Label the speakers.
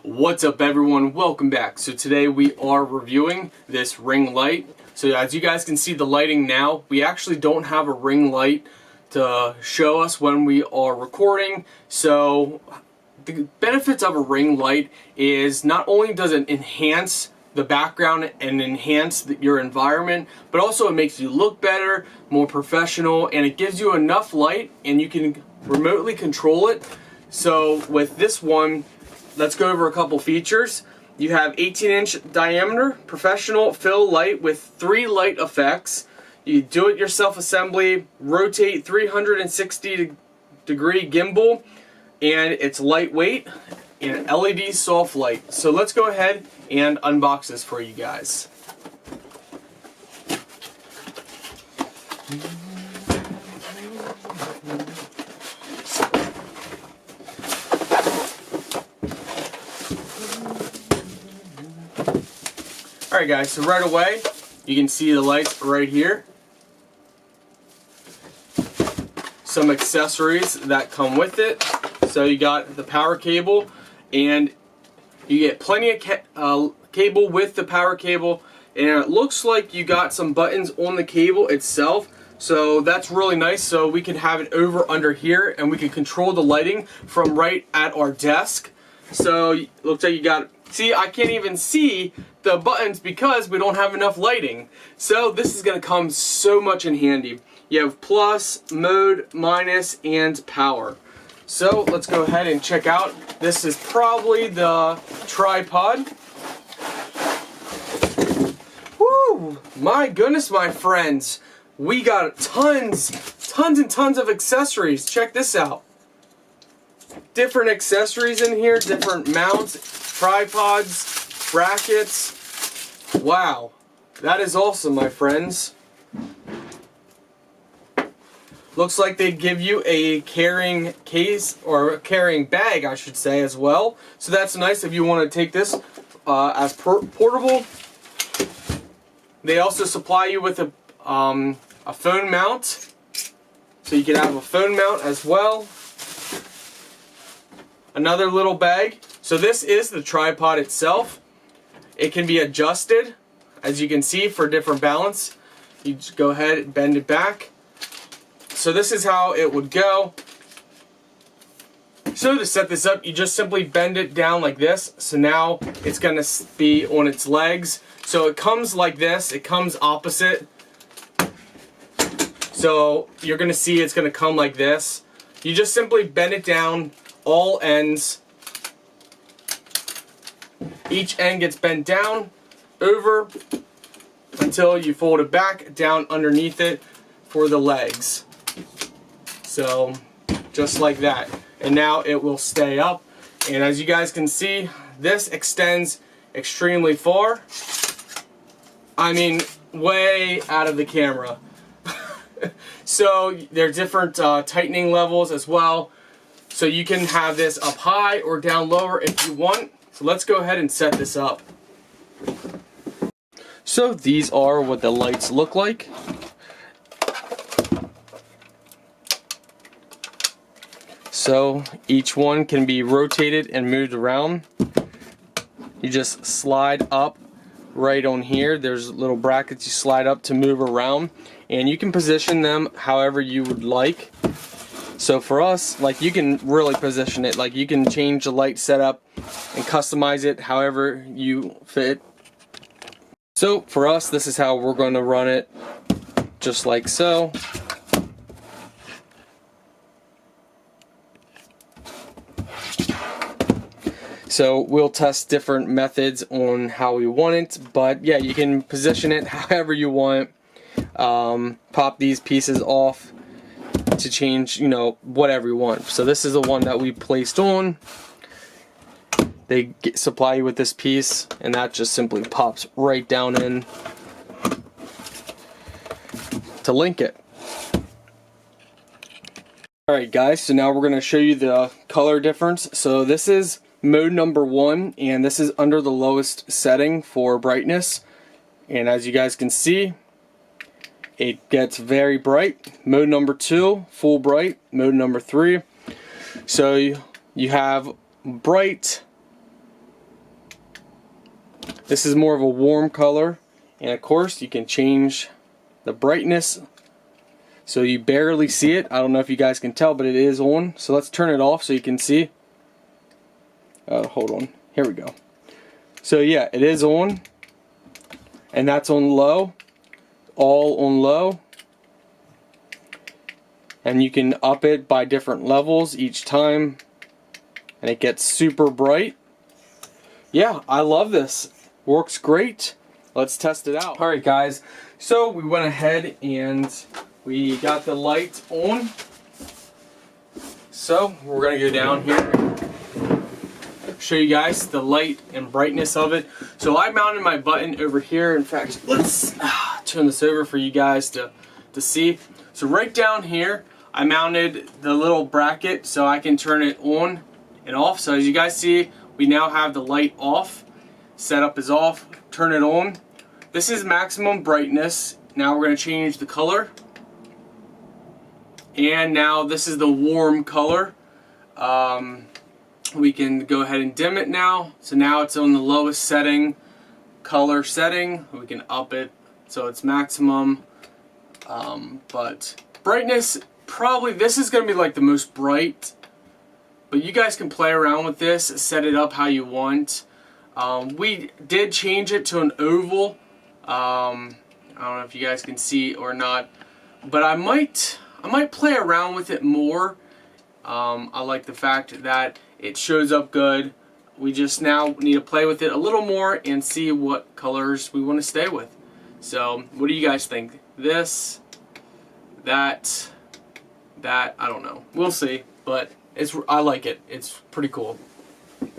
Speaker 1: What's up everyone, welcome back. So today we are reviewing this ring light. So as you guys can see the lighting now, we actually don't have a ring light to show us when we are recording. So the benefits of a ring light is not only does it enhance the background and enhance your environment, but also it makes you look better, more professional, and it gives you enough light and you can remotely control it. So with this one, let's go over a couple features. You have 18-inch diameter professional fill light with 3 light effects. You do-it-yourself assembly, rotate 360-degree gimbal, and it's lightweight and LED soft light. So let's go ahead and unbox this for you guys. Alright guys, so right away you can see the lights right here. Some accessories that come with it. So you got the power cable, and you get plenty of cable with the power cable, and it looks like you got some buttons on the cable itself. So that's really nice. So we can have it over under here and we can control the lighting from right at our desk. So it looks like you got, see, I can't even see the buttons because we don't have enough lighting. So this is going to come so much in handy. You have plus, mode, minus, and power. So let's go ahead and check out. This is probably the tripod. Woo! My goodness, my friends. We got tons and tons of accessories. Check this out. Different accessories in here, different mounts, tripods, brackets. Wow, that is awesome, my friends. Looks like they give you a carrying case, or a carrying bag I should say, as well. So that's nice if you want to take this as portable. They also supply you with a phone mount, so you can have a phone mount as well. Another little bag. So this is the tripod itself. It can be adjusted, as you can see, for different balance. You just go ahead and bend it back. So this is how it would go. So to set this up, you just simply bend it down like this. So now it's going to be on its legs. So it comes like this. It comes opposite. So you're going to see it's going to come like this. You just simply bend it down, all ends. Each end gets bent down, over, until you fold it back down underneath it for the legs. So just like that. And now it will stay up. And as you guys can see, this extends extremely far. I mean, way out of the camera. So there are different tightening levels as well. So you can have this up high or down lower if you want. So let's go ahead and set this up. So these are what the lights look like. So each one can be rotated and moved around. You just slide up right on here. There's little brackets you slide up to move around, and you can position them however you would like. So for us, like, you can really position it, like you can change the light setup and customize it however you fit. So for us, this is how we're going to run it, just like so. So we'll test different methods on how we want it, but yeah, you can position it however you want. Pop these pieces off to change, you know, whatever you want. So this is the one that we placed on. They supply you with this piece, and that just simply pops right down in to link it. Alright guys, so now we're going to show you the color difference. So this is mode number 1, and this is under the lowest setting for brightness. And as you guys can see, it gets very bright. Mode number 2, full bright. Mode number 3. So you have bright, This is more of a warm color, and of course you can change the brightness so you barely see it. I don't know if you guys can tell, but it is on. So let's turn it off so you can see. Hold on, here we go. So yeah, it is on, and that's on low, all on low. And you can up it by different levels each time, and it gets super bright. Yeah, I love this. Works great. Let's test it out. Alright guys, so we went ahead and we got the light on. So we're going to go down here and show you guys the light and brightness of it. So I mounted my button over here. In fact, let's turn this over for you guys to see. So right down here, I mounted the little bracket so I can turn it on and off. So as you guys see, we now have the light off. Setup is off. Turn it on. This is maximum brightness. Now we're going to change the color. And now this is the warm color. We can go ahead and dim it now. So now it's on the lowest setting, color setting. We can up it so it's maximum. But brightness, probably this is going to be like the most bright. But you guys can play around with this, set it up how you want. We did change it to an oval. I don't know if you guys can see or not, but I might play around with it more. I like the fact that it shows up good. We just now need to play with it a little more and see what colors we want to stay with. So what do you guys think? This, that, I don't know. We'll see, but I like it. It's pretty cool.